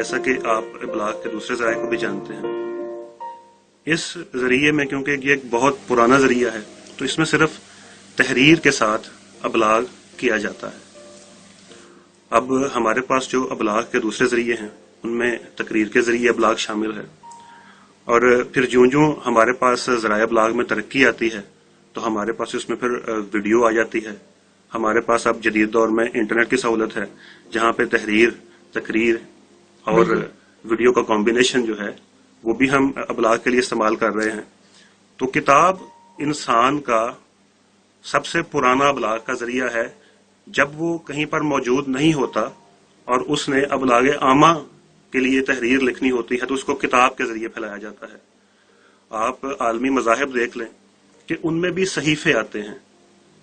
جیسا کہ آپ ابلاغ کے دوسرے ذرائع کو بھی جانتے ہیں، اس ذریعے میں کیونکہ یہ ایک بہت پرانا ذریعہ ہے تو اس میں صرف تحریر کے ساتھ ابلاغ کیا جاتا ہے۔ اب ہمارے پاس جو ابلاغ کے دوسرے ذریعے ہیں ان میں تقریر کے ذریعے ابلاغ شامل ہے، اور پھر جوں ہمارے پاس ذرائع ابلاغ میں ترقی آتی ہے تو ہمارے پاس اس میں پھر ویڈیو آ جاتی ہے۔ ہمارے پاس اب جدید دور میں انٹرنیٹ کی سہولت ہے جہاں پہ تحریر، تقریر اور ویڈیو کا کمبینیشن جو ہے وہ بھی ہم ابلاغ کے لیے استعمال کر رہے ہیں۔ تو کتاب انسان کا سب سے پرانا ابلاغ کا ذریعہ ہے۔ جب وہ کہیں پر موجود نہیں ہوتا اور اس نے ابلاغ عامہ کے لیے تحریر لکھنی ہوتی ہے تو اس کو کتاب کے ذریعے پھیلایا جاتا ہے۔ آپ عالمی مذاہب دیکھ لیں کہ ان میں بھی صحیفے آتے ہیں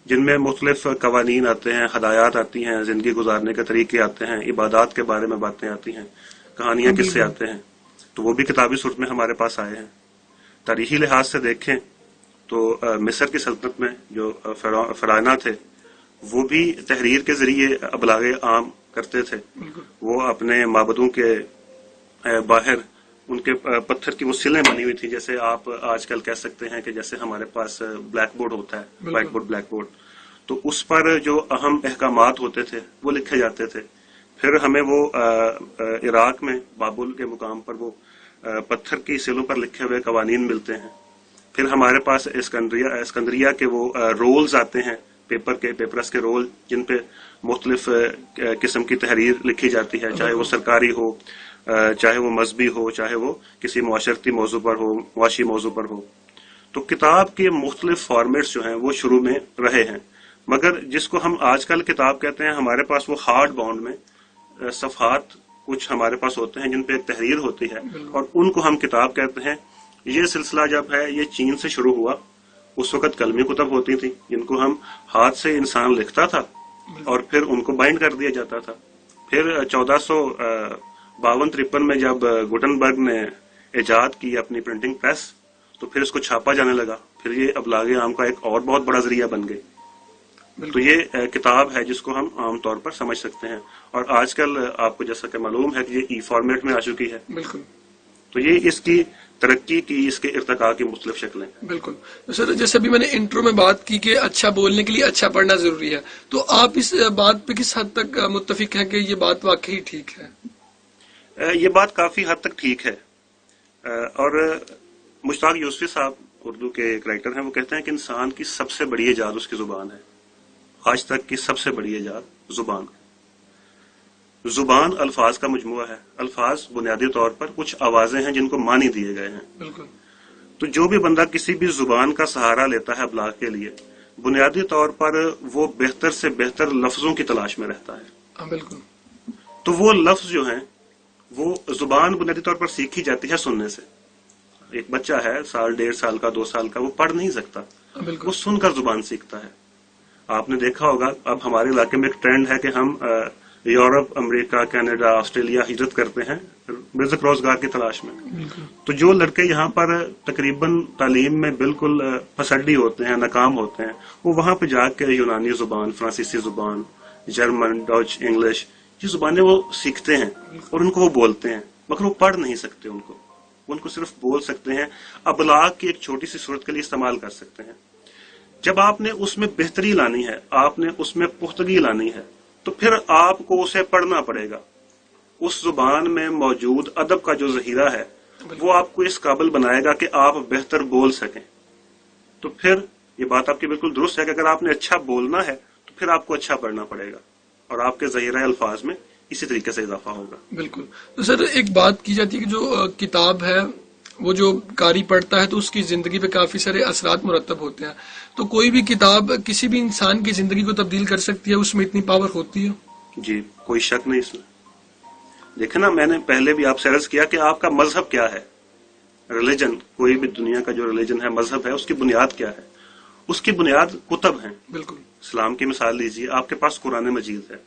جن میں مختلف قوانین آتے ہیں، ہدایات آتی ہیں، زندگی گزارنے کے طریقے آتے ہیں، عبادات کے بارے میں باتیں آتی ہیں، کہانیاں قصے آتے ہیں، تو وہ بھی کتابی صورت میں ہمارے پاس آئے ہیں۔ تاریخی لحاظ سے دیکھیں تو مصر کی سلطنت میں جو فرعونہ تھے وہ بھی تحریر کے ذریعے ابلاغ عام کرتے تھے۔ وہ اپنے معبدوں کے باہر ان کے پتھر کی وہ سلیں بنی ہوئی تھی، جیسے آپ آج کل کہہ سکتے ہیں کہ جیسے ہمارے پاس بلیک بورڈ ہوتا ہے، وائٹ بورڈ، بلیک بورڈ، تو اس پر جو اہم احکامات ہوتے تھے وہ لکھے جاتے تھے۔ پھر ہمیں وہ عراق میں بابل کے مقام پر وہ پتھر کی سلوں پر لکھے ہوئے قوانین ملتے ہیں۔ پھر ہمارے پاس اسکندریہ کے وہ رولز آتے ہیں، پیپرس کے رول، جن پہ مختلف قسم کی تحریر لکھی جاتی ہے، چاہے وہ سرکاری ہو، چاہے وہ مذہبی ہو، چاہے وہ کسی معاشرتی موضوع پر ہو، معاشی موضوع پر ہو۔ تو کتاب کے مختلف فارمیٹس جو ہیں وہ شروع میں رہے ہیں، مگر جس کو ہم آج کل کتاب کہتے ہیں ہمارے پاس وہ ہارڈ باؤنڈ میں صفحات کچھ ہمارے پاس ہوتے ہیں جن پہ ایک تحریر ہوتی ہے اور ان کو ہم کتاب کہتے ہیں۔ یہ سلسلہ جب ہے یہ چین سے شروع ہوا، اس وقت قلمی کتب ہوتی تھی جن کو ہم ہاتھ سے انسان لکھتا تھا اور پھر ان کو بائنڈ کر دیا جاتا تھا۔ پھر 1452-53 میں جب گوٹنبرگ نے ایجاد کی اپنی پرنٹنگ پریس تو پھر اس کو چھاپا جانے لگا، پھر یہ ابلاغ عام کا ایک اور بہت بڑا ذریعہ بن گئی۔ تو یہ کتاب ہے جس کو ہم عام طور پر سمجھ سکتے ہیں، اور آج کل آپ کو جیسا کہ معلوم ہے کہ یہ ای فارمیٹ میں آ چکی ہے۔ بالکل، تو یہ اس کی ترقی کی، اس کے ارتقاء کی مختلف شکلیں۔ بالکل سر، جیسے ابھی میں نے انٹرو میں بات کی کہ اچھا بولنے کے لیے اچھا پڑھنا ضروری ہے، تو آپ اس بات پہ کس حد تک متفق ہیں کہ یہ بات واقعی ٹھیک ہے؟ یہ بات کافی حد تک ٹھیک ہے، اور مشتاق یوسفی صاحب اردو کے ایک رائٹر ہیں، وہ کہتے ہیں کہ انسان کی سب سے بڑی ایجاد اس کی زبان ہے، آج تک کی سب سے بڑی ایجاد زبان۔ زبان الفاظ کا مجموعہ ہے، الفاظ بنیادی طور پر کچھ آوازیں ہیں جن کو معنی دیے گئے ہیں۔ بالکل، تو جو بھی بندہ کسی بھی زبان کا سہارا لیتا ہے ابلاغ کے لیے، بنیادی طور پر وہ بہتر سے بہتر لفظوں کی تلاش میں رہتا ہے۔ بالکل، تو وہ لفظ جو ہیں وہ زبان بنیادی طور پر سیکھی جاتی ہے سننے سے۔ ایک بچہ ہے 1.5 سال کا، 2 سال کا، وہ پڑھ نہیں سکتا، وہ سن کر زبان سیکھتا ہے۔ آپ نے دیکھا ہوگا اب ہمارے علاقے میں ایک ٹرینڈ ہے کہ ہم یورپ، امریکہ، کینیڈا، آسٹریلیا ہجرت کرتے ہیں رزق روزگار کی تلاش میں۔ تو جو لڑکے یہاں پر تقریباً تعلیم میں بالکل پھسڈی ہوتے ہیں، ناکام ہوتے ہیں، وہ وہاں پہ جا کے یونانی زبان، فرانسیسی زبان، جرمن، ڈچ، انگلش، یہ زبانیں وہ سیکھتے ہیں اور ان کو وہ بولتے ہیں، مگر وہ پڑھ نہیں سکتے ان کو صرف بول سکتے ہیں، ابلاغ کی ایک چھوٹی سی صورت کے لیے استعمال کر سکتے ہیں۔ جب آپ نے اس میں بہتری لانی ہے، آپ نے اس میں پختگی لانی ہے، تو پھر آپ کو اسے پڑھنا پڑے گا۔ اس زبان میں موجود ادب کا جو ذخیرہ ہے وہ آپ کو اس قابل بنائے گا کہ آپ بہتر بول سکیں۔ تو پھر یہ بات آپ کی بالکل درست ہے کہ اگر آپ نے اچھا بولنا ہے تو پھر آپ کو اچھا پڑھنا پڑے گا اور آپ کے ذخیرہ الفاظ میں اسی طریقے سے اضافہ ہوگا۔ بالکل، تو سر ایک بات کی جاتی ہے کہ جو کتاب ہے وہ جو قاری پڑھتا ہے تو اس کی زندگی پہ کافی سارے اثرات مرتب ہوتے ہیں، تو کوئی بھی کتاب کسی بھی انسان کی زندگی کو تبدیل کر سکتی ہے، اس میں اتنی پاور ہوتی ہے؟ جی، کوئی شک نہیں اس میں۔ دیکھیں نا، میں نے پہلے بھی آپ سے عرض کیا کہ آپ کا مذہب کیا ہے، ریلیجن، کوئی بھی دنیا کا جو ریلیجن ہے، مذہب ہے، اس کی بنیاد کیا ہے؟ اس کی بنیاد کتب ہیں۔ بالکل، اسلام کی مثال لیجیے، آپ کے پاس قرآن مجید ہے،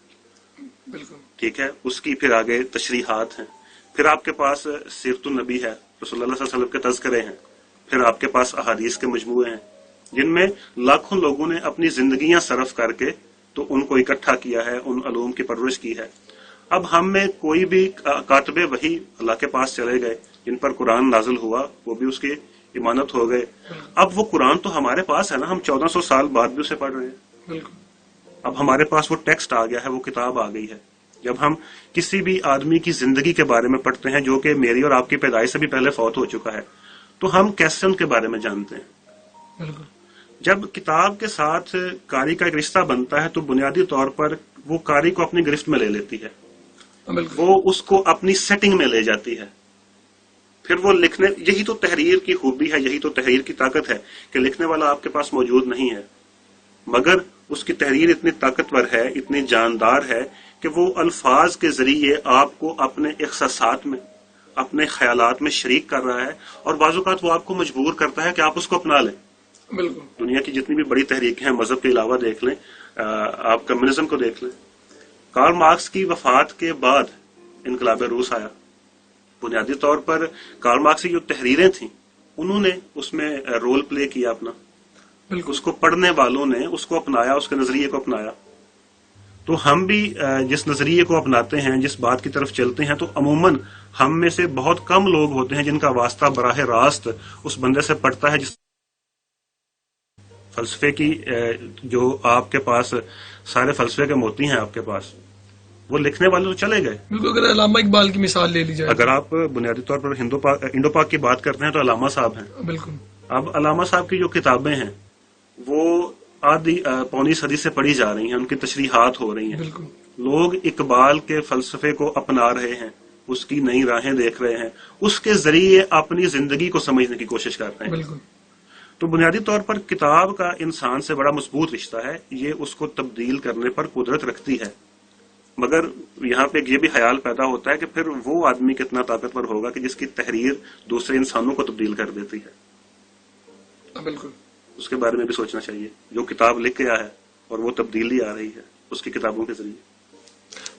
بالکل ٹھیک ہے، اس کی پھر آگے تشریحات ہیں، پھر آپ کے پاس سیرت النبی ہے، رسول اللہ صلی اللہ علیہ وسلم کے تذکرے ہیں، پھر آپ کے پاس احادیث کے مجموعے ہیں جن میں لاکھوں لوگوں نے اپنی زندگیاں صرف کر کے تو ان کو اکٹھا کیا ہے، ان علوم کی پرورش کی ہے۔ اب ہم میں کوئی بھی کاتب وحی اللہ کے پاس چلے گئے جن پر قرآن نازل ہوا، وہ بھی اس کی امانت ہو گئے. اب وہ قرآن تو ہمارے پاس ہے نا، ہم 1400 سال بعد بھی اسے پڑھ رہے ہیں. بالکل. اب ہمارے پاس وہ ٹیکسٹ آ گیا ہے، وہ کتاب آ گئی ہے. جب ہم کسی بھی آدمی کی زندگی کے بارے میں پڑھتے ہیں جو کہ میری اور آپ کی پیدائش سے بھی پہلے فوت ہو چکا ہے، تو ہم کیسے ان کے بارے میں جانتے ہیں؟ بالکل. جب کتاب کے ساتھ قاری کا ایک رشتہ بنتا ہے تو بنیادی طور پر وہ قاری کو اپنی گرفت میں لے لیتی ہے، وہ اس کو اپنی سیٹنگ میں لے جاتی ہے. پھر وہ لکھنے، یہی تو تحریر کی خوبی ہے، یہی تو تحریر کی طاقت ہے کہ لکھنے والا آپ کے پاس موجود نہیں ہے، مگر اس کی تحریر اتنی طاقتور ہے، اتنی جاندار ہے کہ وہ الفاظ کے ذریعے آپ کو اپنے احساسات میں، اپنے خیالات میں شریک کر رہا ہے، اور بعض اوقات وہ آپ کو مجبور کرتا ہے کہ آپ اس کو اپنا لیں. بالکل. دنیا کی جتنی بھی بڑی تحریکیں ہیں مذہب کے علاوہ دیکھ لیں، آپ کمیونزم کو دیکھ لیں. کارل مارکس کی وفات کے بعد انقلاب روس آیا. بنیادی طور پر کارل مارکس کی جو تحریریں تھیں انہوں نے اس میں رول پلے کیا اپنا. بالکل. اس کو پڑھنے والوں نے اس کو اپنایا، اس کے نظریے کو اپنایا. تو ہم بھی جس نظریے کو اپناتے ہیں، جس بات کی طرف چلتے ہیں، تو عموماً ہم میں سے بہت کم لوگ ہوتے ہیں جن کا واسطہ براہ راست اس بندے سے پڑتا ہے جس فلسفے کی جو آپ کے پاس سارے فلسفے کے موتی ہیں آپ کے پاس، وہ لکھنے والے تو چلے گئے. بالکل. اگر علامہ اقبال کی مثال لے لی جائے، اگر آپ بنیادی طور پر انڈو پاک کی بات کرتے ہیں تو علامہ صاحب ہیں. بالکل. اب علامہ صاحب کی جو کتابیں ہیں وہ آدھی پونی صدی سے پڑھی جا رہی ہیں، ان کی تشریحات ہو رہی ہیں. بالکل. لوگ اقبال کے فلسفے کو اپنا رہے ہیں، اس کی نئی راہیں دیکھ رہے ہیں، اس کے ذریعے اپنی زندگی کو سمجھنے کی کوشش کر رہے ہیں. بالکل. تو بنیادی طور پر کتاب کا انسان سے بڑا مضبوط رشتہ ہے، یہ اس کو تبدیل کرنے پر قدرت رکھتی ہے. مگر یہاں پہ یہ بھی خیال پیدا ہوتا ہے کہ پھر وہ آدمی کتنا طاقتور ہوگا کہ جس کی تحریر دوسرے انسانوں کو تبدیل کر دیتی ہے. بالکل. اس کے بارے میں بھی سوچنا چاہیے. جو کتاب لکھ کے آیا ہے اور وہ تبدیلی آ رہی ہے اس کی کتابوں کے ذریعے.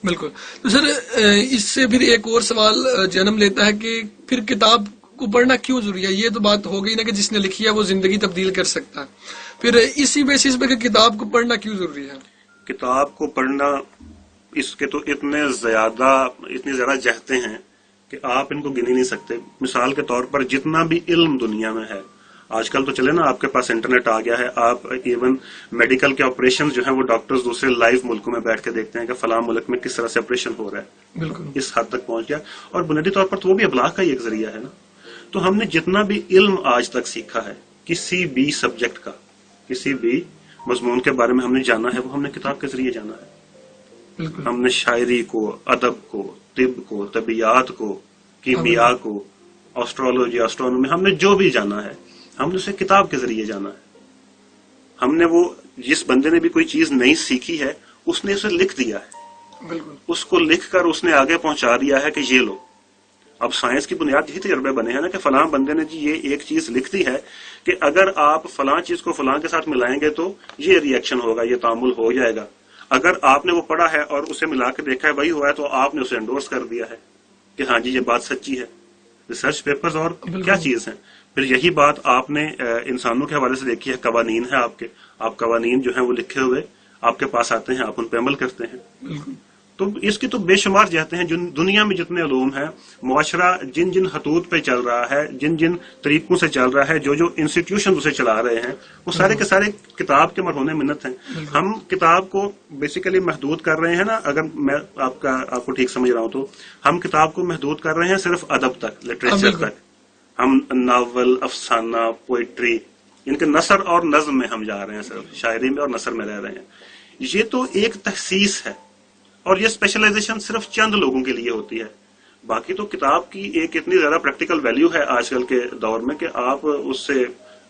بالکل. تو سر اس سے پھر ایک اور سوال جنم لیتا ہے کہ پھر کتاب کو پڑھنا کیوں ضروری ہے؟ یہ تو بات ہو گئی نا کہ جس نے لکھی ہے وہ زندگی تبدیل کر سکتا ہے. پھر اسی بیسس پہ کہ کتاب کو پڑھنا کیوں ضروری ہے؟ کتاب کو پڑھنا، اس کے تو اتنی زیادہ جہتیں ہیں کہ آپ ان کو گن ہی نہیں سکتے. مثال کے طور پر جتنا بھی علم دنیا میں ہے آج کل، تو چلے نا آپ کے پاس انٹرنیٹ آ گیا ہے، آپ ایون میڈیکل کے آپریشن جو ہیں وہ ڈاکٹرز دوسرے لائیو ملکوں میں بیٹھ کے دیکھتے ہیں کہ فلاں ملک میں کس طرح سے آپریشن ہو رہا ہے. بالکل. اس حد تک پہنچ گیا. اور بنیادی طور پر تو وہ بھی ابلاغ کا ہی ایک ذریعہ ہے نا. تو ہم نے جتنا بھی علم آج تک سیکھا ہے، کسی بھی سبجیکٹ کا، کسی بھی مضمون کے بارے میں ہم نے جانا ہے، وہ ہم نے کتاب کے ذریعے جانا ہے. بالکل. ہم نے شاعری کو، ادب کو، طب کو، طبیعیات کو، کیمیا کو، آسٹرولوجی، آسٹرونومی، ہم نے جو بھی جانا ہے ہم نے اسے کتاب کے ذریعے جانا ہے. ہم نے وہ جس بندے نے بھی کوئی چیز نہیں سیکھی ہے اس نے اسے لکھ دیا ہے. بالکل. اس کو لکھ کر اس نے آگے پہنچا دیا ہے کہ یہ لو. اب سائنس کی بنیاد یہی تجربے بنے ہیں نا کہ فلاں بندے نے جی یہ ایک چیز لکھ دی ہے کہ اگر آپ فلاں چیز کو فلاں کے ساتھ ملائیں گے تو یہ ری ایکشن ہوگا، یہ تعامل ہو جائے گا. اگر آپ نے وہ پڑھا ہے اور اسے ملا کے دیکھا ہے وہی ہوا ہے تو آپ نے اسے انڈورس کر دیا ہے کہ ہاں جی یہ بات سچی ہے. ریسرچ پیپرز اور کیا چیز ہیں. پھر یہی بات آپ نے انسانوں کے حوالے سے دیکھی ہے. قوانین ہے آپ قوانین جو ہیں وہ لکھے ہوئے آپ کے پاس آتے ہیں، آپ ان پہ عمل کرتے ہیں. بالکل. تو اس کی تو بے شمار جہتیں ہیں. دنیا میں جتنے علوم ہیں، معاشرہ جن جن خطوط پہ چل رہا ہے، جن جن طریقوں سے چل رہا ہے، جو انسٹیٹیوشن اسے چلا رہے ہیں، وہ سارے کے سارے کتاب کے مرہون منت ہیں. ہم کتاب کو بیسیکلی محدود کر رہے ہیں نا. اگر میں آپ کو ٹھیک سمجھ رہا ہوں تو ہم کتاب کو محدود کر رہے ہیں صرف ادب تک، لٹریچر تک. ہم ناول، افسانہ، پوئٹری، ان کے نثر اور نظم میں ہم جا رہے ہیں، صرف شاعری میں اور نثر میں رہ رہے ہیں. یہ تو ایک تخصیص ہے اور یہ اسپیشلائزیشن صرف چند لوگوں کے لیے ہوتی ہے. باقی تو کتاب کی ایک اتنی زیادہ پریکٹیکل ویلیو ہے آج کل کے دور میں کہ آپ اس سے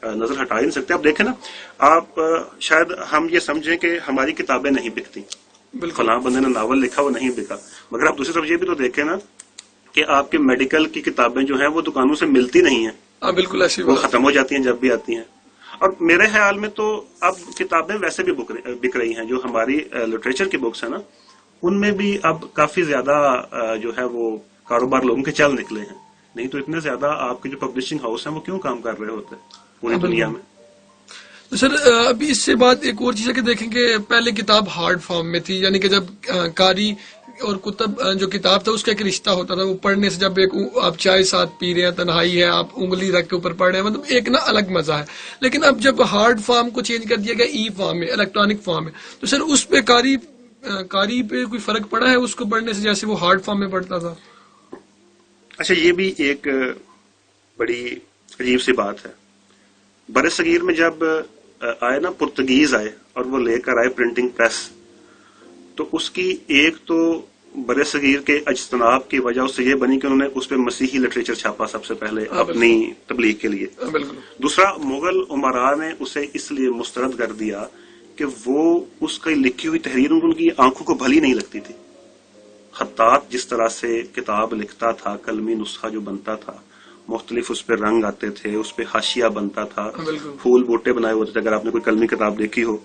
نظر ہٹا ہی نہیں سکتے. آپ دیکھیں نا، آپ شاید ہم یہ سمجھیں کہ ہماری کتابیں نہیں بکتی، فلاں بندے نے ناول لکھا وہ نہیں بکا، مگر آپ دوسری طرف یہ بھی تو دیکھیں نا کہ آپ کے میڈیکل کی کتابیں جو ہیں وہ دکانوں سے ملتی نہیں ہیں. بالکل ایسی وہ ختم ہو جاتی ہیں جب بھی آتی ہیں. اور میرے خیال میں تو اب کتابیں ویسے بھی بک رہی ہیں. جو ہماری لٹریچر کی بکس ہیں نا، ان میں بھی اب کافی زیادہ جو ہے وہ کاروبار لوگوں کے چل نکلے ہیں. نہیں تو اتنے زیادہ آپ کے جو پبلشنگ ہاؤس ہیں وہ کیوں کام کر رہے ہوتے پوری دنیا میں. سر ابھی اس سے بعد ایک اور چیز ہے کہ دیکھیں کہ پہلے کتاب ہارڈ فارم میں تھی، یعنی کہ جب قاری اور کتب جو کتاب تھا اس کا ایک رشتہ ہوتا تھا، وہ پڑھنے سے جب ایک آپ چائے ساتھ پی رہے ہیں، تنہائی ہے، آپ انگلی رکھ کے اوپر پڑھ رہے ہیں، مطلب ایک نا الگ مزہ ہے. لیکن اب جب ہارڈ فارم کو چینج کر دیا گیا ای فارم میں، الیکٹرانک فارم میں، تو سر اس پہ قاری پہ کوئی فرق پڑا ہے اس کو پڑھنے سے جیسے وہ ہارڈ فارم میں پڑھتا تھا؟ اچھا، یہ بھی ایک بڑی عجیب سی بات ہے. بر صغیر میں جب آئے نا پرتگیز آئے اور وہ لے کر آئے پرنٹنگ پریس، تو اس کی ایک تو بر صغیر کے اجتناب کی وجہ سے یہ بنی کہ انہوں نے اس پہ مسیحی لٹریچر چھاپا سب سے پہلے اپنی تبلیغ کے لیے. دوسرا، مغل عمراء نے اسے اس لیے مسترد کر دیا کہ وہ اس کی لکھی ہوئی تحریر ان کی آنکھوں کو بھلی نہیں لگتی تھی. خطاط جس طرح سے کتاب لکھتا تھا، قلمی نسخہ جو بنتا تھا، مختلف اس پہ رنگ آتے تھے، اس پہ حاشیہ بنتا تھا، پھول بوٹے بنائے ہوتے تھے اگر آپ نے کوئی قلمی کتاب دیکھی ہو.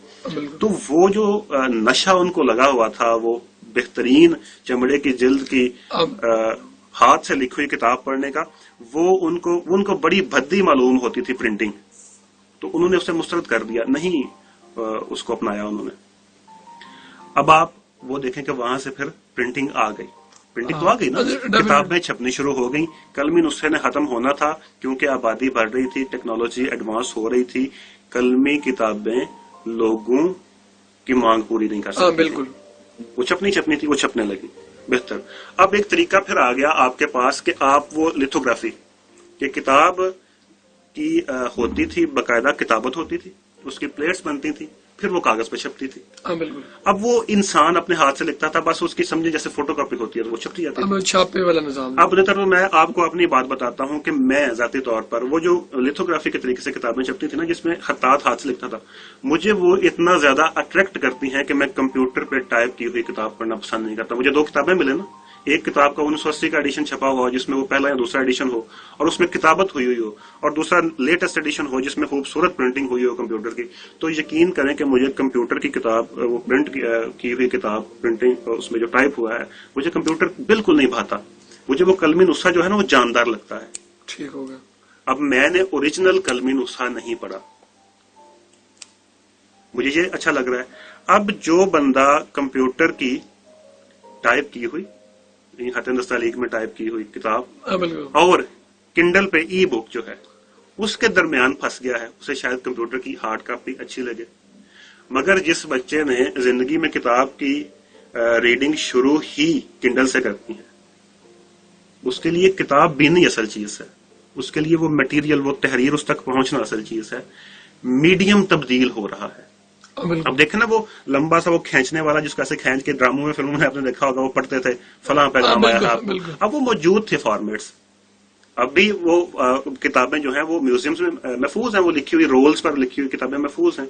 تو وہ جو نشہ ان کو لگا ہوا تھا، وہ بہترین چمڑے کی جلد کی ہاتھ سے لکھی ہوئی کتاب پڑھنے کا، وہ ان کو بڑی بھدی معلوم ہوتی تھی پرنٹنگ. تو انہوں نے اسے مسترد کر دیا، نہیں اس کو اپنایا انہوں نے. اب آپ وہ دیکھیں کہ وہاں سے پھر پرنٹنگ آ گئی. پرنٹنگ تو آ گئی نا، کتابیں چھپنی شروع ہو گئی. قلمی نسخے نے ختم ہونا تھا کیونکہ آبادی بڑھ رہی تھی، ٹیکنالوجی ایڈوانس ہو رہی تھی. قلمی کتابیں لوگوں کی مانگ پوری نہیں کر سکتی. بالکل، وہ چھپنی تھی، وہ چھپنے لگی. بہتر. اب ایک طریقہ پھر آ گیا آپ کے پاس کہ آپ وہ لتھوگرافی کہ کتاب کی ہوتی تھی، باقاعدہ کتابت ہوتی تھی، اس کی پلیٹس بنتی تھی، پھر وہ کاغذ پہ چھپتی تھی. بالکل. اب وہ انسان اپنے ہاتھ سے لکھتا تھا، بس اس کی سمجھے جیسے فوٹو کاپی ہوتی ہے وہ چھپتی جاتی ہے. چھاپے والا نظام. اب میں آپ کو اپنی بات بتاتا ہوں کہ میں ذاتی طور پر وہ جو لتھوگرافی کے طریقے سے کتابیں چھپتی تھی نا، جس میں خطاط ہاتھ سے لکھتا تھا، مجھے وہ اتنا زیادہ اٹریکٹ کرتی ہیں کہ میں کمپیوٹر پہ ٹائپ کی ہوئی کتاب پڑھنا پسند نہیں کرتا. مجھے 2 کتابیں ملے نا، ایک کتاب کا 1980 کا ایڈیشن چھپا ہوا جس میں وہ پہلا یا دوسرا ایڈیشن ہو اور اس میں کتابت ہوئی ہو، اور دوسرا لیٹسٹ ایڈیشن ہو جس میں خوبصورت پرنٹنگ ہوئی ہو کمپیوٹر کی. تو یقین کریں کہ مجھے کمپیوٹر کی کتاب، وہ پرنٹ کی ہوئی کتاب، پرنٹنگ اس میں جو ٹائپ ہوا ہے، مجھے کمپیوٹر بالکل نہیں بھاتا. مجھے وہ قلمی نسخہ جو ہے نا وہ جاندار لگتا ہے. ٹھیک ہو گیا. اب میں نے اوریجنل قلمی نسخہ نہیں پڑھا، مجھے یہ اچھا لگ رہا ہے. اب جو بندہ کمپیوٹر کی ٹائپ کی ہوئی، خط نستعلیق میں ٹائپ کی ہوئی کتاب اور کنڈل پہ ای بک جو ہے، اس کے درمیان پھنس گیا ہے، اسے شاید کمپیوٹر کی ہارڈ کاپی اچھی لگے. مگر جس بچے نے زندگی میں کتاب کی ریڈنگ شروع ہی کنڈل سے کرتی ہے، اس کے لیے کتاب بھی نہیں اصل چیز ہے. اس کے لیے وہ میٹیریل، وہ تحریر، اس تک پہنچنا اصل چیز ہے. میڈیم تبدیل ہو رہا ہے. اب دیکھیں نا وہ لمبا سا وہ کھینچنے والا جس کو ایسے کھینچ کے ڈراموں میں، فلموں میں آپ نے دیکھا ہوگا، وہ پڑھتے تھے فلاں پیغام آیا ہے آپ کو. اب وہ موجود تھے فارمیٹس. اب بھی وہ کتابیں جو ہیں وہ میوزیمز میں محفوظ ہیں، وہ لکھی ہوئی رولز پر لکھی ہوئی کتابیں محفوظ ہیں.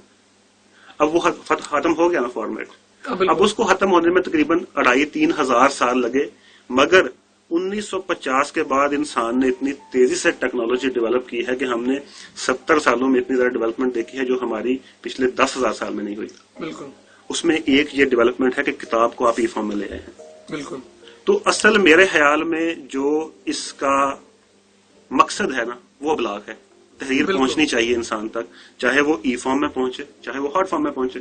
اب وہ ختم ہو گیا نا فارمیٹ. اب اس کو ختم ہونے میں تقریباً 2500-3000 ہزار سال لگے. مگر 1950 کے بعد انسان نے اتنی تیزی سے ٹیکنالوجی ڈیولپ کی ہے کہ ہم نے 70 سالوں میں اتنی زیادہ ڈیولپمنٹ دیکھی ہے جو ہماری پچھلے 10,000 سال میں نہیں ہوئی. بالکل. اس میں ایک یہ ڈیولپمنٹ ہے کہ کتاب کو آپ ای فارم میں لے آئے ہیں. بالکل. تو اصل میرے خیال میں جو اس کا مقصد ہے نا وہ ابلاغ ہے. تحریر پہنچنی چاہیے انسان تک، چاہے وہ ای فارم میں پہنچے چاہے وہ ہارڈ فارم میں پہنچے.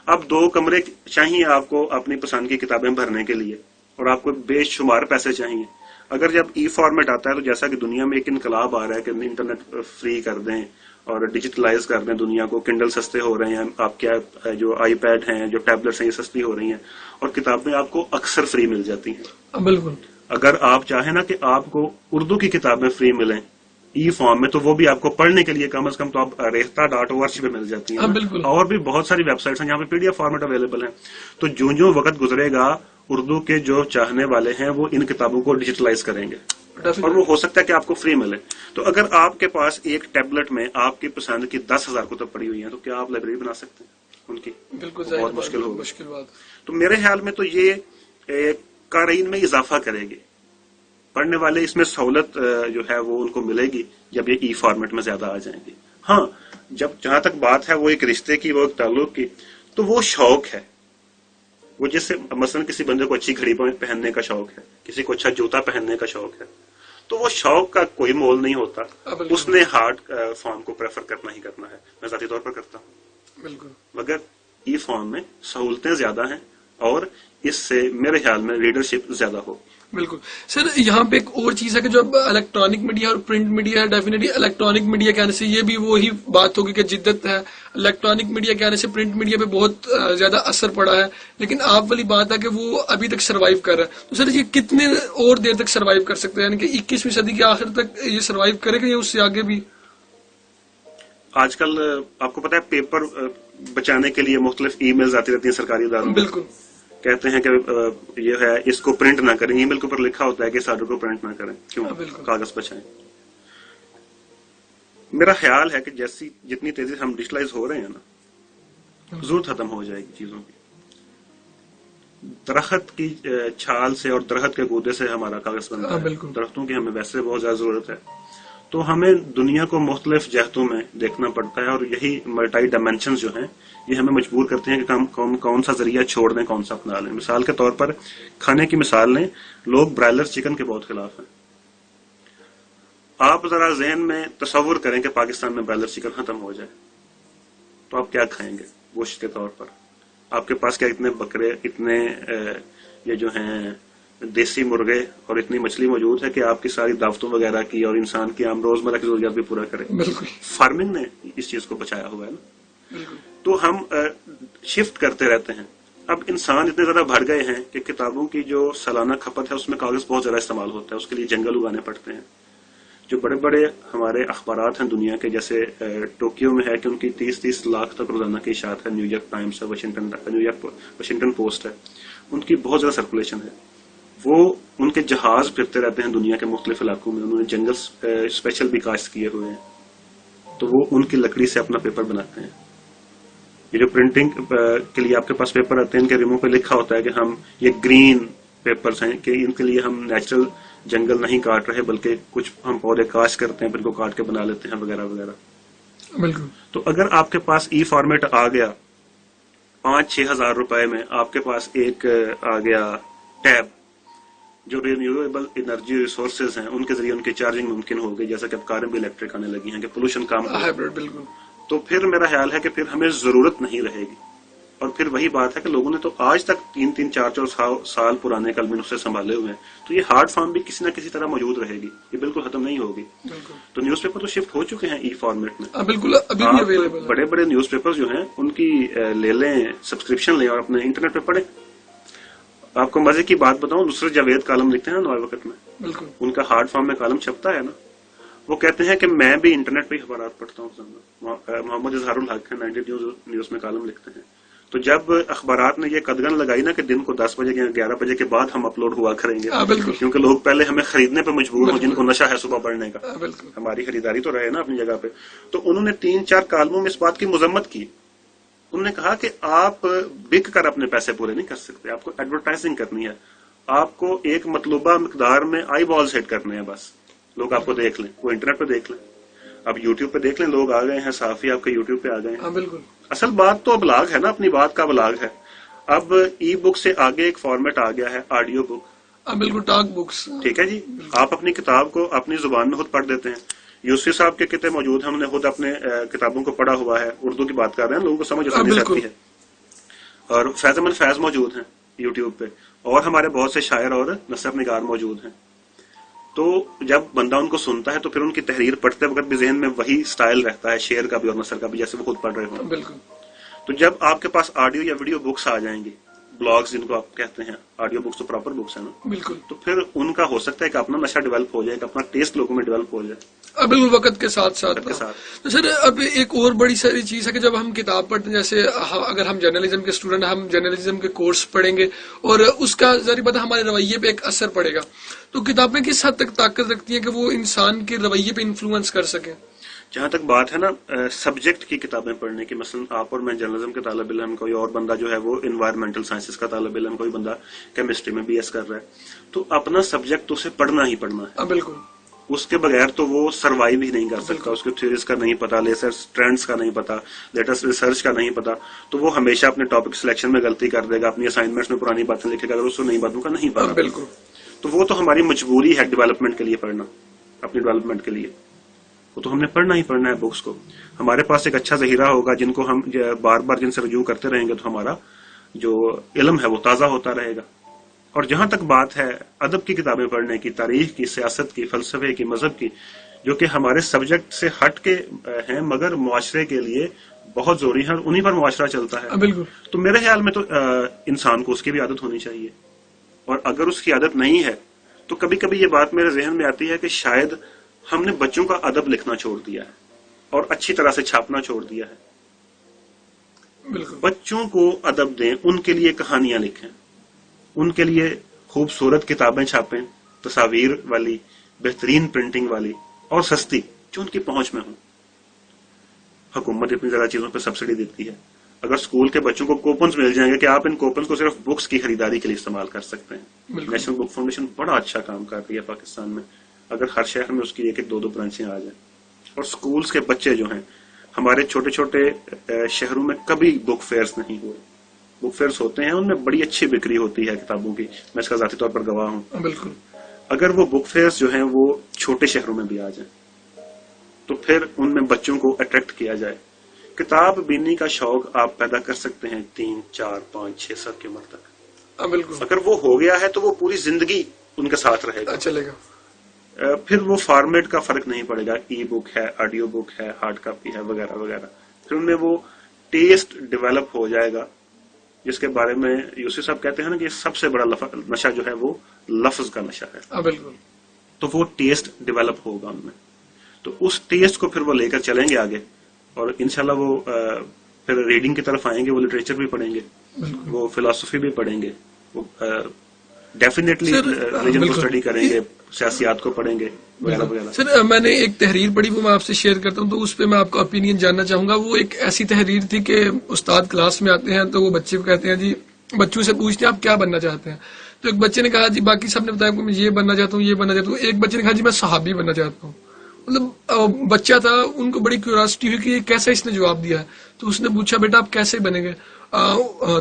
اب 2 کمرے چاہیے آپ کو اپنی پسند کی کتابیں بھرنے کے لیے، اور آپ کو بے شمار پیسے چاہیے. اگر جب ای فارمیٹ آتا ہے تو جیسا کہ دنیا میں ایک انقلاب آ رہا ہے کہ انٹرنیٹ فری کر دیں اور ڈیجیٹلائز کر دیں دنیا کو، کنڈل سستے ہو رہے ہیں، آپ کیا جو آئی پیڈ ہیں، جو ٹیبلٹس ہیں، یہ سستی ہو رہی ہیں، اور کتابیں آپ کو اکثر فری مل جاتی ہیں. بالکل. اگر آپ چاہیں نا کہ آپ کو اردو کی کتابیں فری ملیں ای فارم میں، تو وہ بھی آپ کو پڑھنے کے لیے کم از کم تو آپ ریختہ.org پہ مل جاتی ہیں. اور بھی بہت ساری ویب سائٹس ہیں جہاں پہ P D F format available ہیں. تو جو وقت گزرے گا، اردو کے جو چاہنے والے ہیں وہ ان کتابوں کو ڈیجیٹلائز کریں گے اور وہ ہو سکتا ہے کہ آپ کو فری ملے. تو اگر آپ کے پاس ایک ٹیبلٹ میں آپ کی پسند کی 10,000 کتب پڑی ہوئی ہیں تو کیا آپ لائبریری بنا سکتے ہیں ان کی؟ بالکل بہت مشکل ہوگا. مشکل بات. تو میرے خیال میں تو یہ قارئین میں اضافہ کرے گی. پڑھنے والے اس میں سہولت جو ہے وہ ان کو ملے گی جب یہ ای فارمیٹ میں زیادہ آ جائیں گی. ہاں، جہاں تک بات ہے وہ ایک رشتے کی، وہ ایک تعلق کی، تو وہ شوق ہے. وہ جیسے مثلا کسی بندے کو اچھی گھڑی پہننے کا شوق ہے، کسی کو اچھا جوتا پہننے کا شوق ہے، تو وہ شوق کا کوئی مول نہیں ہوتا. بالکل. اس نے ہارڈ فارم کو پریفر کرنا ہی کرنا ہے. میں ذاتی طور پر کرتا ہوں. بالکل. مگر ای فارم میں سہولتیں زیادہ ہیں اور اس سے میرے خیال میں ریڈرشپ زیادہ ہو. بالکل سر. یہاں پہ ایک اور چیز ہے کہ جو اب الیکٹرانک میڈیا اور پرنٹ میڈیا ہے، ڈیفینیٹلی الیکٹرانک میڈیا کے آنے سے یہ بھی وہی بات ہوگی کہ جدت ہے. الیکٹرانک میڈیا کے آنے سے پرنٹ میڈیا پہ بہت زیادہ اثر پڑا ہے، لیکن آپ والی بات ہے کہ وہ ابھی تک سروائیو کر رہا ہے. تو سر یہ کتنے اور دیر تک سروائیو کر سکتے ہیں، یعنی کہ 21ویں صدی کے آخر تک یہ سروائیو کرے گا یا اس سے آگے بھی؟ آج کل آپ کو پتا ہے پیپر بچانے کے لیے مختلف ای میلز آتی رہتی ہیں سرکاری اداروں. بالکل. کہتے ہیں کہ یہ ہے اس کو پرنٹ نہ کریں. ای میل کے اوپر لکھا ہوتا ہے کہ اس آرڈر کو پرنٹ نہ کریں. کیوں؟ کاغذ بچائیں. میرا خیال ہے کہ جتنی تیزی سے ہم ڈیجیٹلائز ہو رہے ہیں نا، ضرورت ختم ہو جائے گی چیزوں کی. درخت کی چھال سے اور درخت کے گودے سے ہمارا کاغذ بنتا ہے. درختوں کی ہمیں ویسے بہت زیادہ ضرورت ہے. تو ہمیں دنیا کو مختلف جہتوں میں دیکھنا پڑتا ہے، اور یہی ملٹائی ڈائمینشن جو ہیں یہ ہمیں مجبور کرتے ہیں کہ ہم کون سا ذریعہ چھوڑ دیں، کون سا اپنا لیں. مثال کے طور پر کھانے کی مثال لیں، لوگ برائلر چکن کے بہت خلاف ہیں. آپ ذرا ذہن میں تصور کریں کہ پاکستان میں برائلر چکن ختم ہو جائے تو آپ کیا کھائیں گے گوشت کے طور پر؟ آپ کے پاس کیا اتنے بکرے، اتنے یہ جو ہیں دیسی مرغے اور اتنی مچھلی موجود ہے کہ آپ کی ساری دعوتوں وغیرہ کی اور انسان کی عام روزمرہ کی ضروریات بھی پورا کرے؟ بالکل. فارمنگ نے اس چیز کو بچایا ہوا ہے نا. بالکل. تو ہم شفٹ کرتے رہتے ہیں. اب انسان اتنے زیادہ بڑھ گئے ہیں کہ کتابوں کی جو سالانہ کھپت ہے اس میں کاغذ بہت زیادہ استعمال ہوتا ہے. اس کے لیے جنگل اگانے پڑتے ہیں. جو بڑے بڑے ہمارے اخبارات ہیں دنیا کے، جیسے ٹوکیو میں ہے کہ ان کی 30 لاکھ تک روزانہ کی اشاعت ہے. نیو یارک ٹائمز ہے، واشنگٹن پوسٹ ہے، ان کی بہت زیادہ سرکولیشن ہے. وہ ان کے جہاز پھرتے رہتے ہیں دنیا کے مختلف علاقوں میں. انہوں نے جنگل اسپیشل بھی کاشت کیے ہوئے ہیں، تو وہ ان کی لکڑی سے اپنا پیپر بناتے ہیں. یہ جو پرنٹنگ کے لیے آپ کے پاس پیپر آتے ہیں، ان کے ریمو پہ لکھا ہوتا ہے کہ ہم یہ گرین پیپرز ہیں، کہ ان کے لیے ہم نیچرل جنگل نہیں کاٹ رہے بلکہ کچھ ہم پودے کاشت کرتے ہیں پھر کو کاٹ کے بنا لیتے ہیں وغیرہ وغیرہ. بالکل. تو اگر آپ کے پاس ای فارمیٹ آ گیا 5-6 ہزار روپے میں، آپ کے پاس ایک آ گیا ٹیب جو رینیویبل انرجی ریسورسز ہیں، ان کے ذریعے ان کی چارجنگ ممکن ہو گئی، جیسا کہ اب کاریں بھی الیکٹرک آنے لگی ہیں کہ پولوشن کام ہائبرڈ. بالکل. تو پھر میرا خیال ہے کہ پھر ہمیں ضرورت نہیں رہے گی. اور پھر وہی بات ہے کہ لوگوں نے تو آج تک 3-4 سال پرانے قلمی نسخے سنبھالے ہوئے ہیں، تو یہ ہارڈ فارم بھی کسی نہ کسی طرح موجود رہے گی، یہ بالکل ختم نہیں ہوگی. تو نیوز پیپر تو شفٹ ہو چکے ہیں ای فارمیٹ میں. بالکل. ابھی بھی اویلیبل بڑے بڑے نیوز پیپر جو ہیں ان کی لے لیں، سبسکرپشن لیں اور اپنے انٹرنیٹ پہ پڑھیں. آپ کو مزے کی بات بتاؤں، نصرت جاوید کالم لکھتے ہیں نوائے وقت میں. بالکل. ان کا ہارڈ فارم میں کالم چھپتا ہے نا. وہ کہتے ہیں کہ میں بھی انٹرنیٹ پہ ہی اخبارات پڑھتا ہوں. محمد اظہار الحق ہیں 90 نیوز میں کالم لکھتے ہیں. تو جب اخبارات نے یہ قدغن لگائی نا کہ دن کو 10 بجے یا 11 بجے کے بعد ہم اپلوڈ ہوا کریں گے، کیونکہ لوگ پہلے ہمیں خریدنے پہ مجبور ہوں جن کو نشہ ہے صبح پڑھنے کا، ہماری خریداری تو رہے نا اپنی جگہ پہ. تو انہوں نے 3-4 کالموں میں اس بات کی مذمت کی. انہوں نے کہا کہ آپ بک کر اپنے پیسے پورے نہیں کر سکتے، آپ کو ایڈورٹائزنگ کرنی ہے، آپ کو ایک مطلوبہ مقدار میں آئی بالز ہٹ کرنے ہیں، بس لوگ آپ کو دیکھ لیں. وہ انٹرنیٹ پہ دیکھ لیں، اب یوٹیوب پہ دیکھ لیں، لوگ آ گئے ہیں، صحافی آپ کے یوٹیوب پہ آ گئے ہیں. بالکل. اصل بات تو ابلاغ ہے نا، اپنی بات کا ابلاغ ہے. اب ای بک سے آگے ایک فارمیٹ آ گیا ہے آڈیو بک. بالکل. Talk books. ٹھیک ہے جی، آپ اپنی کتاب کو اپنی زبان میں خود پڑھ دیتے ہیں. یوسفی صاحب کے کتنے موجود ہیں، ہم نے خود اپنے کتابوں کو پڑھا ہوا ہے. اردو کی بات کر رہے ہیں، لوگوں کو سمجھ آسانی آتی ہے. اور فیض احمد فیض موجود ہیں یوٹیوب پہ، اور ہمارے بہت سے شاعر اور نثر نگار موجود ہیں. تو جب بندہ ان کو سنتا ہے تو پھر ان کی تحریر پڑھتے وقت بھی ذہن میں وہی سٹائل رہتا ہے، شعر کا بھی اور نثر کا بھی، جیسے وہ خود پڑھ رہے ہوں. بالکل. تو جب آپ کے پاس آڈیو یا ویڈیو بکس آ جائیں گی، بلاگز جن کو آپ کہتے ہیں، آڈیو بکس تو پراپر بکس ہیں نا. بالکل. تو پھر ان کا ہو سکتا ہے کہ اپنا نشہ ڈیولپ ہو جائے، کہ اپنا ٹیسٹ لوگوں میں ڈیولپ ہو جائے. بالکل. وقت کے ساتھ. تو سر اب ایک اور بڑی ساری چیز ہے کہ جب ہم کتاب پڑھتے ہیں، جیسے اگر ہم جرنلزم کے اسٹوڈنٹ ہیں، ہم جرنلزم کے کورس پڑھیں گے اور اس کا ظاہر بات ہے ہمارے رویے پہ ایک اثر پڑے گا. تو کتابیں کس حد تک طاقت رکھتی ہیں کہ وہ انسان کے رویے پہ انفلوئنس کر سکیں؟ جہاں تک بات ہے نا سبجیکٹ کی کتابیں پڑھنے کی، مثلا آپ اور میں جرنلزم کے طالب علم، کوئی اور بندہ جو ہے وہ انوائرمنٹل سائنسز کا طالب علم، کوئی بندہ کیمسٹری میں BS کر رہا ہے، تو اپنا سبجیکٹ تو اسے پڑھنا ہی پڑھنا ہے. بالکل. اس کے بغیر تو وہ سروائیو ہی نہیں کر سکتا. اس کے تھیوریز کا نہیں پتا، لیٹسٹ ٹرینڈز کا نہیں پتا، لیٹسٹ ریسرچ کا نہیں پتا، تو وہ ہمیشہ اپنے ٹاپک سلیکشن میں غلطی کر دے گا، اپنی اسائنمنٹس میں پرانی باتیں لکھے گا اگر اس کو نئی باتوں کا نہیں پتا. بالکل. تو وہ تو ہماری مجبوری ہے ڈیولپمنٹ کے لیے پڑھنا، اپنی ڈیولپمنٹ کے لیے وہ تو ہم نے پڑھنا ہی پڑھنا ہے بکس کو. ہمارے پاس ایک اچھا ذخیرہ ہوگا جن کو ہم بار بار جن سے رجوع کرتے رہیں گے تو ہمارا جو علم ہے وہ تازہ ہوتا رہے گا. اور جہاں تک بات ہے ادب کی کتابیں پڑھنے کی، تاریخ کی، سیاست کی، فلسفے کی، مذہب کی، جو کہ ہمارے سبجیکٹ سے ہٹ کے ہیں مگر معاشرے کے لیے بہت ضروری ہیں اور انہی پر معاشرہ چلتا ہے، بالکل. تو میرے خیال میں تو انسان کو اس کی بھی عادت ہونی چاہیے. اور اگر اس کی عادت نہیں ہے تو کبھی کبھی یہ بات میرے ذہن میں آتی ہے کہ شاید ہم نے بچوں کا ادب لکھنا چھوڑ دیا ہے اور اچھی طرح سے چھاپنا چھوڑ دیا ہے. بالکل. بچوں کو ادب دیں، ان کے لیے کہانیاں لکھیں، ان کے لیے خوبصورت کتابیں چھاپیں، تصاویر والی، بہترین پرنٹنگ والی اور سستی، جو ان کی پہنچ میں ہوں. حکومت اتنی زیادہ چیزوں پہ سبسڈی دیتی ہے. اگر اسکول کے بچوں کو کوپنز مل جائیں گے کہ آپ ان کوپنز کو صرف بکس کی خریداری کے لیے استعمال کر سکتے ہیں. نیشنل بک فاؤنڈیشن بڑا اچھا کام کر رہی ہے پاکستان میں. اگر ہر شہر میں اس کی ایک دو برانچیں آ جائیں. اور اسکولز کے بچے جو ہیں ہمارے چھوٹے چھوٹے شہروں میں کبھی بک فیئرز نہیں ہوئے. بک فیئرز ہوتے ہیں، ان میں بڑی اچھی بکری ہوتی ہے کتابوں کی، میں اس کا ذاتی طور پر گواہ ہوں. بالکل. اگر وہ بک فیئرز جو ہیں وہ چھوٹے شہروں میں بھی آ جائیں تو پھر ان میں بچوں کو اٹریکٹ کیا جائے. کتاب بینی کا شوق آپ پیدا کر سکتے ہیں 3، 4، 5، 6، 7 کی عمر تک. بالکل. اگر وہ ہو گیا ہے تو وہ پوری زندگی ان کے ساتھ رہے گا، چلے گا. پھر وہ فارمیٹ کا فرق نہیں پڑے گا، ای بک ہے، آڈیو بک ہے، ہارڈ کاپی ہے، وغیرہ وغیرہ. پھر ان میں وہ ٹیسٹ ڈیولپ ہو جائے گا جس کے بارے میں یوسف صاحب کہتے ہیں نا کہ سب سے بڑا نشہ جو ہے وہ لفظ کا نشہ ہے. بالکل. تو وہ ٹیسٹ ڈیولپ ہوگا ان میں، تو اس ٹیسٹ کو پھر وہ لے کر چلیں گے آگے اور انشاءاللہ وہ پھر ریڈنگ کی طرف آئیں گے. وہ لٹریچر بھی پڑھیں گے، وہ فلسفی بھی پڑھیں گے، وہ ڈیفینیٹلی ریلیجن کو اسٹڈی کریں گے، سیاسیات کو پڑھیں گے، وغیرہ وغیرہ. سر میں نے ایک تحریر پڑھی، وہ میں آپ سے شیئر کرتا ہوں، تو اس پہ میں آپ کا اوپینین جاننا چاہوں گا. وہ ایک ایسی تحریر تھی کہ استاد کلاس میں آتے ہیں تو وہ بچے کو کہتے ہیں جی، بچوں سے پوچھتے ہیں آپ کیا بننا چاہتے ہیں. تو ایک بچے نے کہا جی باقی سب نے بتایا کہ میں یہ بننا چاہتا ہوں، یہ بننا چاہتا ہوں. ایک بچے نے کہا جی میں صحابی بننا چاہتا ہوں. مطلب بچہ تھا، ان کو بڑی کیوریاسٹی ہوئی کہ کیسا اس نے جواب دیا ہے. تو اس نے پوچھا بیٹا آپ کیسے بنیں گے؟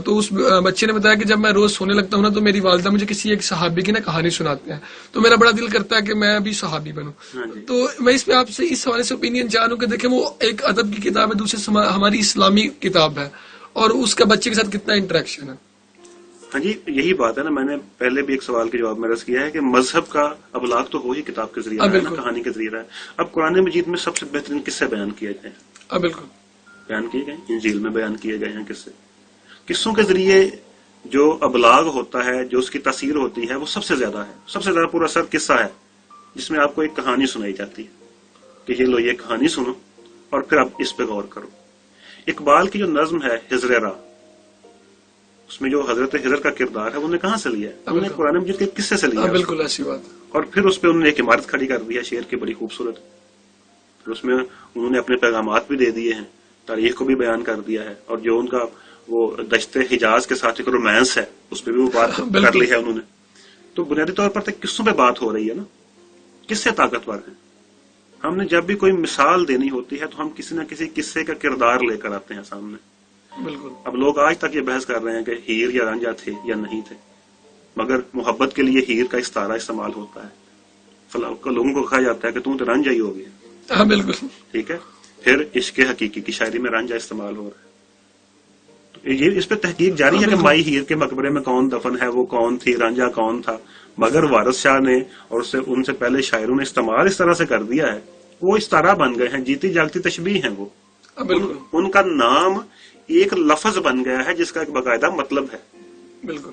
تو اس بچے نے بتایا کہ جب میں روز سونے لگتا ہوں نا تو میری والدہ مجھے کسی ایک صحابی کی نا کہانی سناتے ہیں تو میرا بڑا دل کرتا ہے کہ میں بھی صحابی بنوں. تو میں اس پہ آپ سے اس حوالے سے اوپینین جانوں کہ دیکھیں وہ ایک ادب کی کتاب ہے، دوسرے ہماری اسلامی کتاب ہے، اور اس کا بچے کے ساتھ کتنا انٹریکشن ہے. ہاں جی، یہی بات ہے نا. میں نے پہلے بھی ایک سوال کے جواب میں عرض کیا ہے کہ مذہب کا ابلاغ تو ہو ہی کتاب کے ذریعے ہے، کہانی کے ذریعے ہے. اب قرآن مجید میں سب سے بہترین قصے بیان کیے گئے ہیں. بالکل بیان کیے گئے، انجیل میں بیان کیے گئے ہیں قصے. قصوں کے ذریعے جو ابلاغ ہوتا ہے، جو اس کی تاثیر ہوتی ہے، وہ سب سے زیادہ ہے. سب سے زیادہ پورا اثر قصہ ہے جس میں آپ کو ایک کہانی سنائی جاتی ہے کہ یہ لو یہ کہانی سنو اور پھر آپ اس پہ غور کرو. اقبال کی جو نظم ہے ہجر راہ، اس میں جو حضرت ہجر کا کردار ہے وہ انہوں نے کہاں سے لیا ہے؟ انہوں نے قرآن مجید کے قصے سے لیا. بالکل ایسی بات. اور پھر اس پہ انہوں نے ایک عمارت کھڑی کر دی ہے شعر کی، بڑی خوبصورت. پھر اس میں انہوں نے اپنے پیغامات بھی دے دیے ہیں، تاریخ کو بھی بیان کر دیا ہے، اور جو ان کا وہ دشت حجاز کے ساتھ ایک رومانس ہے اس پہ بھی وہ بات کر لی ہے انہوں نے. تو بنیادی طور پر قصوں پہ بات ہو رہی ہے نا. قصے طاقتور ہیں. ہم نے جب بھی کوئی مثال دینی ہوتی ہے تو ہم کسی نہ کسی قصے کا کردار لے کر آتے ہیں سامنے. بالکل. اب لوگ آج تک یہ بحث کر رہے ہیں کہ ہیر یا رانجھا تھے یا نہیں تھے، مگر محبت کے لیے ہیر کا استعارہ استعمال ہوتا ہے. لوگوں کو کہا جاتا ہے کہ تم تو رانجھا ہی ہو گیا. بالکل ٹھیک ہے. پھر عشق حقیقی کی شاعری میں رانجھا استعمال ہو رہا ہے. تو یہ اس پہ تحقیق جاری ہے کہ مائی ہیر کے مقبرے میں کون دفن ہے، وہ کون تھی، رانجھا کون تھا. مگر وارث شاہ نے اور ان سے پہلے شاعروں نے استعمال اس طرح سے کر دیا ہے، وہ استعارہ بن گئے ہیں، جیتی جاگتی تشبیہ ہیں. وہ ان کا نام ایک لفظ بن گیا ہے جس کا ایک باقاعدہ مطلب ہے. بالکل.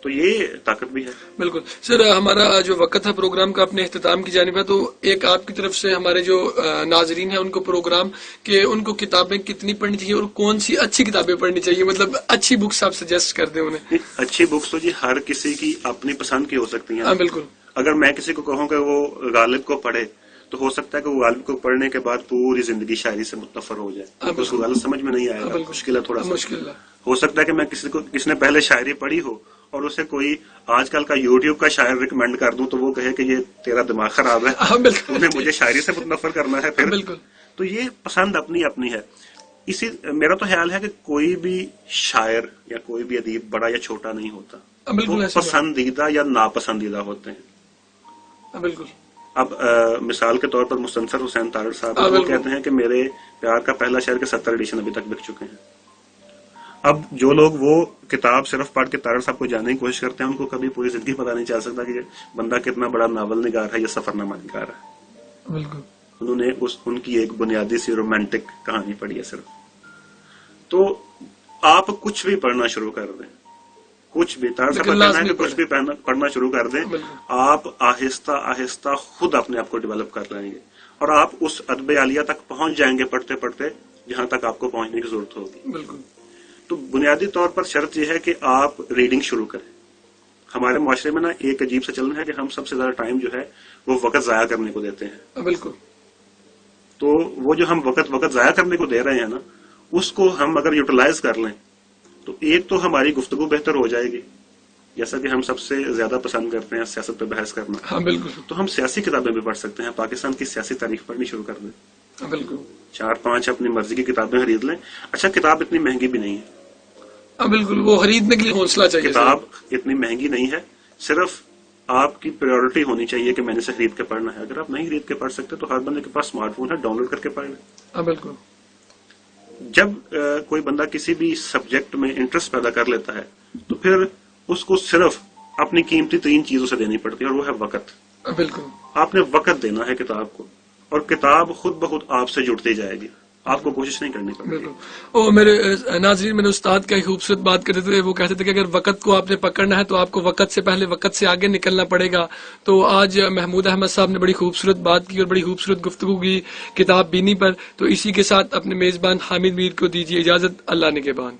تو یہ طاقت بھی ہے. بالکل. سر ہمارا جو وقت ہے پروگرام کا اپنے اختتام کی جانب ہے، تو ایک آپ کی طرف سے ہمارے جو ناظرین ہیں ان کو پروگرام کہ ان کو کتابیں کتنی پڑھنی چاہیے اور کون سی اچھی کتابیں پڑھنی چاہیے، مطلب اچھی بکس آپ سجیسٹ کر دیں انہیں. اچھی بکس تو جی ہر کسی کی اپنی پسند کی ہو سکتی ہیں. بالکل. اگر میں کسی کو کہوں کہ وہ غالب کو پڑھے تو ہو سکتا ہے کہ وہ غالب کو پڑھنے کے بعد پوری زندگی شاعری سے متنفر ہو جائے، اس کو غالب سمجھ میں نہیں آئے گا. مشکل ہے، تھوڑا مشکل ہے. ہو سکتا ہے کہ میں کسی نے پہلے شاعری پڑھی ہو اور اسے کوئی آج کل کا یوٹیوب کا شاعر ریکمینڈ کر دوں تو وہ کہے کہ یہ تیرا دماغ خراب ہے، انہیں مجھے شاعری سے متنفر کرنا ہے. پھر بالکل. تو یہ پسند اپنی اپنی ہے. میرا تو خیال ہے کہ کوئی بھی شاعر یا کوئی بھی ادیب بڑا یا چھوٹا نہیں ہوتا. بالکل وہ ایسی بات۔ پسندیدہ یا ناپسندیدہ ہوتے ہیں۔ بالکل۔ اب مثال کے طور پر مستنصر حسین طارڑ صاحب وہ بالکل۔ کہتے ہیں کہ میرے پیار کا پہلا شعر کے 70 ایڈیشن ابھی تک بک چکے ہیں۔ اب جو لوگ وہ کتاب صرف پڑھ کے طارڑ صاحب کو جاننے کی کوشش کرتے ہیں، ان کو کبھی پوری زندگی پتا نہیں چل سکتا کہ بندہ کتنا بڑا ناول نگار ہے یا سفر نامہ نگار ہے۔ بالکل۔ انہوں نے ان کی ایک بنیادی سی رومانٹک کہانی پڑھی ہے صرف۔ تو آپ کچھ بھی پڑھنا شروع کر دیں، کچھ بھی طارڑ صاحب کا کہنا ہے کہ کچھ بھی پڑھنا شروع کر دیں، آپ آہستہ آہستہ خود اپنے آپ کو ڈیولپ کر لیں گے اور آپ اس ادب عالیہ تک پہنچ جائیں گے پڑھتے پڑھتے جہاں تک آپ کو پہنچنے کی ضرورت ہوگی۔ بالکل۔ تو بنیادی طور پر شرط یہ ہے کہ آپ ریڈنگ شروع کریں۔ ہمارے معاشرے میں نا ایک عجیب سا چلن ہے کہ ہم سب سے زیادہ ٹائم جو ہے وہ وقت ضائع کرنے کو دیتے ہیں۔ بالکل۔ تو وہ جو ہم وقت ضائع کرنے کو دے رہے ہیں نا، اس کو ہم اگر یوٹیلائز کر لیں تو ایک تو ہماری گفتگو بہتر ہو جائے گی، جیسا کہ ہم سب سے زیادہ پسند کرتے ہیں سیاست پہ بحث کرنا۔ ہاں بالکل۔ تو ہم سیاسی کتابیں بھی پڑھ سکتے ہیں، پاکستان کی سیاسی تاریخ پڑھنی شروع کر دیں۔ بالکل۔ 4-5 اپنی مرضی کی کتابیں خرید لیں۔ اچھا، کتاب اتنی مہنگی بھی نہیں ہے، بالکل، وہ خریدنے کے لیے حوصلہ چاہیے۔ کتاب اتنی مہنگی نہیں ہے، صرف آپ کی پریورٹی ہونی چاہیے کہ میں نے اسے خرید کے پڑھنا ہے۔ اگر آپ نہیں خرید کے پڑھ سکتے تو ہر بندے کے پاس اسمارٹ فون ہے، ڈاؤن لوڈ کر کے پڑھ لیں۔ بالکل۔ جب کوئی بندہ کسی بھی سبجیکٹ میں انٹرسٹ پیدا کر لیتا ہے تو پھر اس کو صرف اپنی قیمتی ترین چیزوں سے دینی پڑتی ہے، اور وہ ہے وقت۔ بالکل۔ آپ نے وقت دینا ہے کتاب کو، اور کتاب خود بخود آپ سے جڑتی جائے گی، آپ کو کوشش نہیں کرنی پڑے گی۔ بالکل۔ اور میرے ناظرین، میرے استاد کا ایک خوبصورت بات کرتے تھے، وہ کہتے تھے کہ اگر وقت کو آپ نے پکڑنا ہے تو آپ کو وقت سے پہلے وقت سے آگے نکلنا پڑے گا۔ تو آج محمود احمد صاحب نے بڑی خوبصورت بات کی اور بڑی خوبصورت گفتگو کی کتاب بینی پر۔ تو اسی کے ساتھ اپنے میزبان حامد میر کو دیجیے اجازت، اللہ نگہبان۔